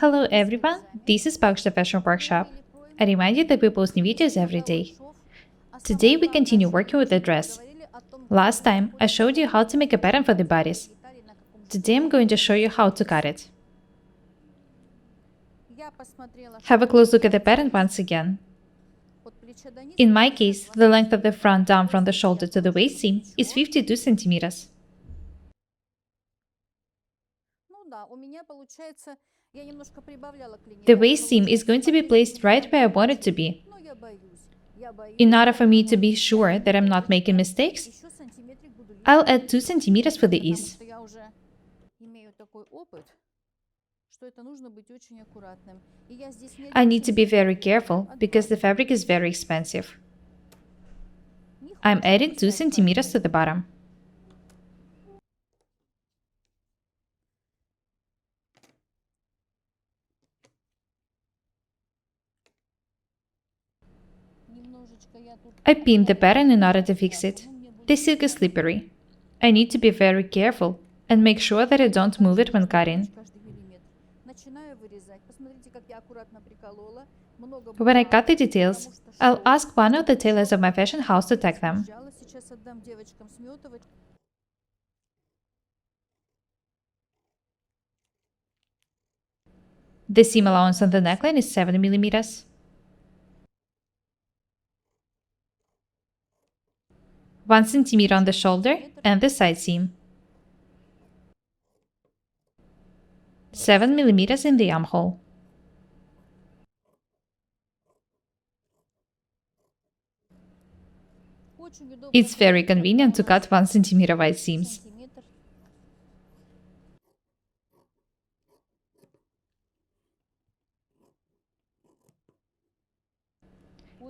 Hello everyone, this is Paukshte Fashion Workshop. I remind you that we post new videos every day. Today we continue working with the dress. Last time I showed you how to make a pattern for the bodice. Today I'm going to show you how to cut it. Have a close look at the pattern once again. In my case, the length of the front down from the shoulder to the waist seam is 52 centimeters. The waist seam is going to be placed right where I want it to be. In order for me to be sure that I'm not making mistakes, I'll add 2 centimeters for the ease. I need to be very careful because the fabric is very expensive. I'm adding 2 centimeters to the bottom. I pinned the pattern in order to fix it. The silk is slippery. I need to be very careful and make sure that I don't move it when cutting. When I cut the details, I'll ask one of the tailors of my fashion house to tag them. The seam allowance on the neckline is 7 millimeters. 1 centimeter on the shoulder and the side seam. 7 millimeters in the armhole. It's very convenient to cut 1 centimeter wide seams.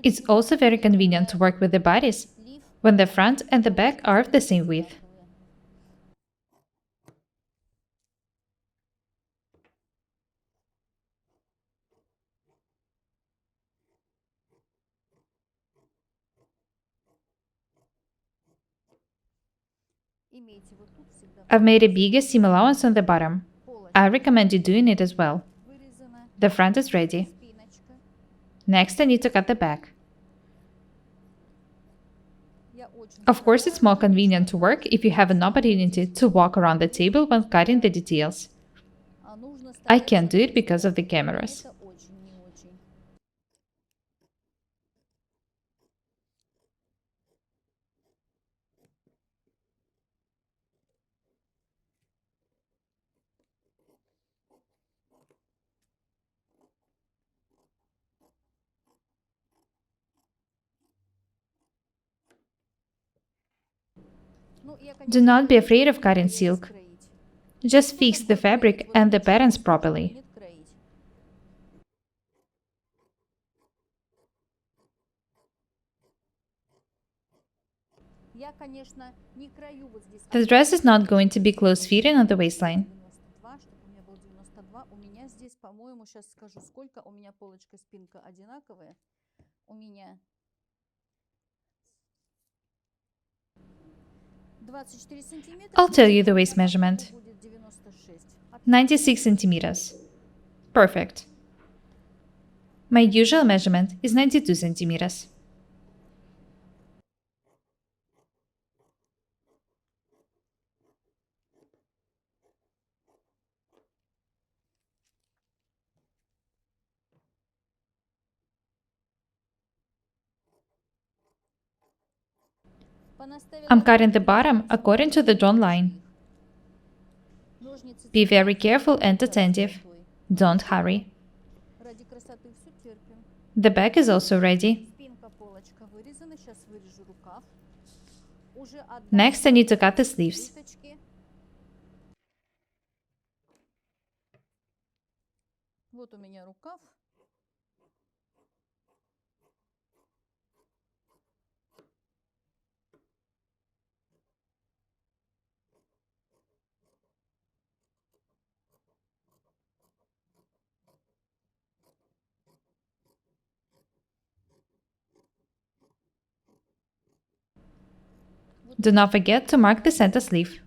It's also very convenient to work with the bodice when the front and the back are of the same width. I've made a bigger seam allowance on the bottom. I recommend you doing it as well. The front is ready. Next, I need to cut the back. Of course, it's more convenient to work if you have an opportunity to walk around the table when cutting the details. I can't do it because of the cameras. Do not be afraid of cutting silk. Just fix the fabric and the patterns properly. The dress is not going to be close-fitting on the waistline. I'll tell you the waist measurement. 96 centimeters. Perfect. My usual measurement is 92 centimeters. I'm cutting the bottom according to the drawn line. Be very careful and attentive. Don't hurry. The back is also ready. Next, I need to cut the sleeves. Do not forget to mark the center sleeve.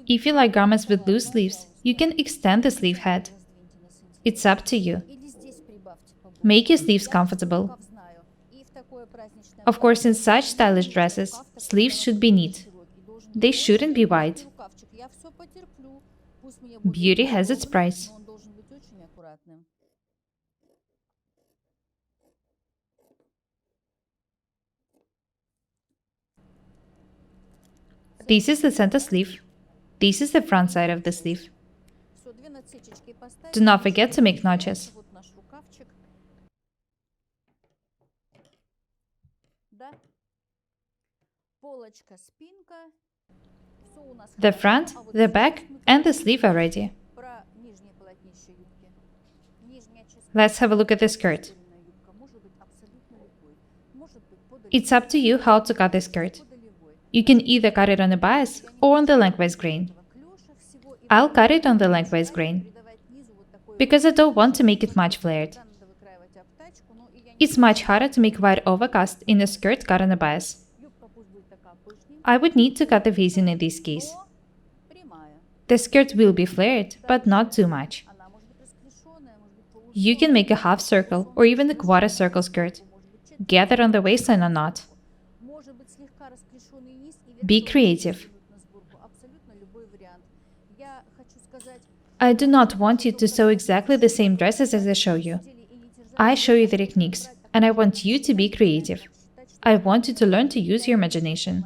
If you like garments with loose sleeves, you can extend the sleeve head. It's up to you. Make your sleeves comfortable. Of course, in such stylish dresses, sleeves should be neat. They shouldn't be wide. Beauty has its price. This is the center sleeve. This is the front side of the sleeve. Do not forget to make notches. The front, the back, and the sleeve are ready. Let's have a look at the skirt. It's up to you how to cut the skirt. You can either cut it on the bias or on the lengthwise grain. I'll cut it on the lengthwise grain because I don't want to make it much flared. It's much harder to make wide overcast in a skirt cut on a bias. I would need to cut the facing in this case. The skirt will be flared, but not too much. You can make a half circle or even a quarter circle skirt, gathered on the waistline or not. Be creative. I do not want you to sew exactly the same dresses as I show you. I show you the techniques, and I want you to be creative. I want you to learn to use your imagination.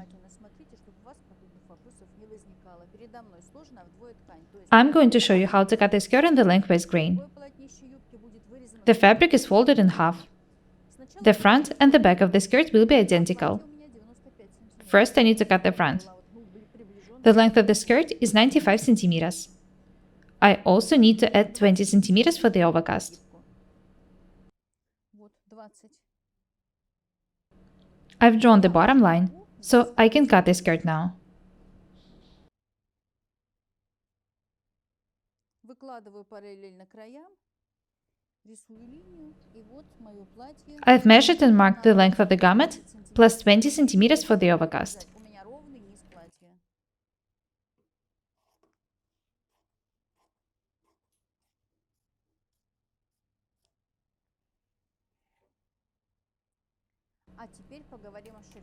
I'm going to show you how to cut the skirt on the lengthwise grain. The fabric is folded in half. The front and the back of the skirt will be identical. First, I need to cut the front. The length of the skirt is 95 centimeters. I also need to add 20 centimeters for the overcast. I've drawn the bottom line, so I can cut the skirt now. I've measured and marked the length of the garment, plus 20 centimeters for the overcast.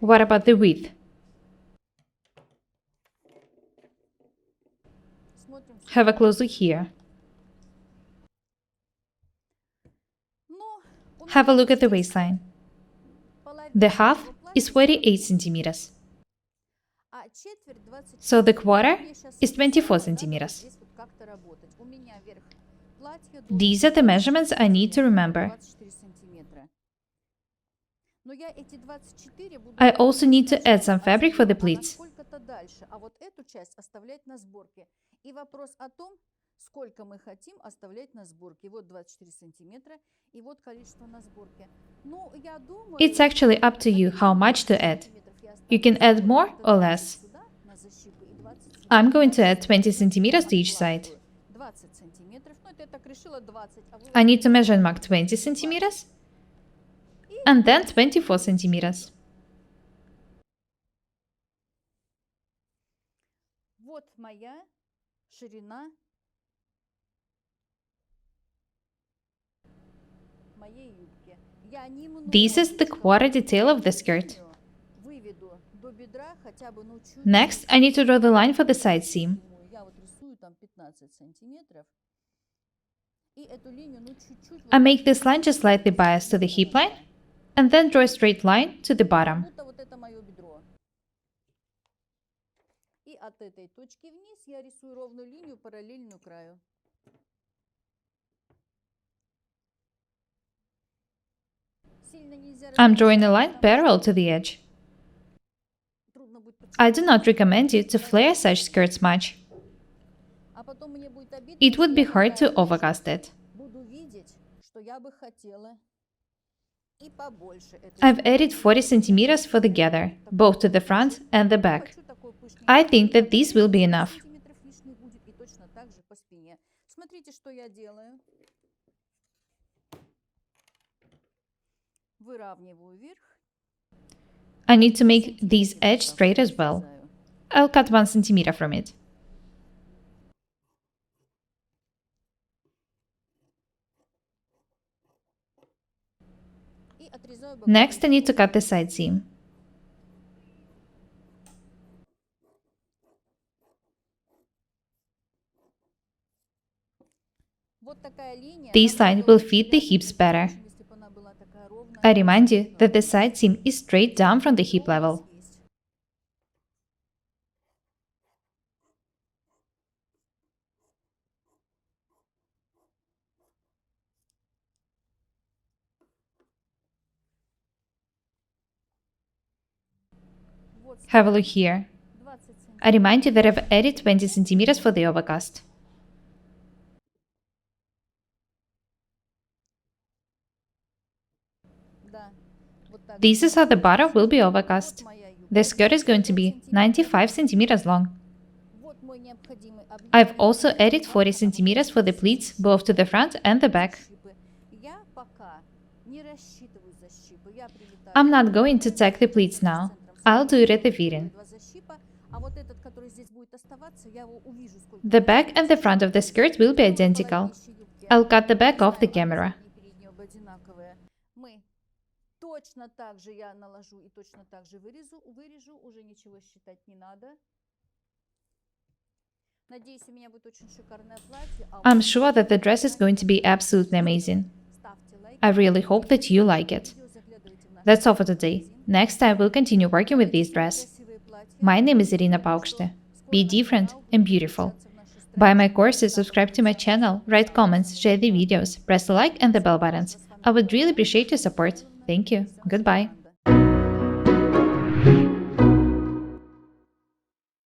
What about the width? Have a close look here. Have a look at the waistline. The half is 48 centimeters. So the quarter is 24 centimeters. These are the measurements I need to remember. I also need to add some fabric for the pleats. It's actually up to you how much to add. You can add more or less. I'm going to add 20 centimeters to each side. I need to measure and mark 20 centimeters and then 24 centimeters. This is the quarter detail of the skirt. Next, I need to draw the line for the side seam. I make this line just slightly biased to the hip line, and then draw a straight line to the bottom. I'm drawing a line parallel to the edge. I do not recommend you to flare such skirts much. It would be hard to overcast it. I've added 40 centimeters for the gather, both to the front and the back. I think that this will be enough. I need to make this edge straight as well. I'll cut 1 centimeter from it. Next, I need to cut the side seam. This line will fit the hips better. I remind you that the side seam is straight down from the hip level. Have a look here. I remind you that I've added 20 centimeters for the overcast. This is how the bottom will be overcast. The skirt is going to be 95 centimeters long. I've also added 40 centimeters for the pleats, both to the front and the back. I'm not going to tack the pleats now. I'll do it at the fitting. The back and the front of the skirt will be identical. I'll cut the back off the camera. Точно так же я наложу и точно так же вырежу, уже ничего считать не надо. Надеюсь, у меня будет очень шикарное платье. I'm sure that the dress is going to be absolutely amazing. I really hope that you like it. That's all for today. Next time we'll continue working with this dress. My name is Irina Paukshte. Be different and beautiful. Buy my courses, subscribe to my channel, write comments, share the videos, press the like and the bell buttons. I would really appreciate your support. Thank you. Goodbye.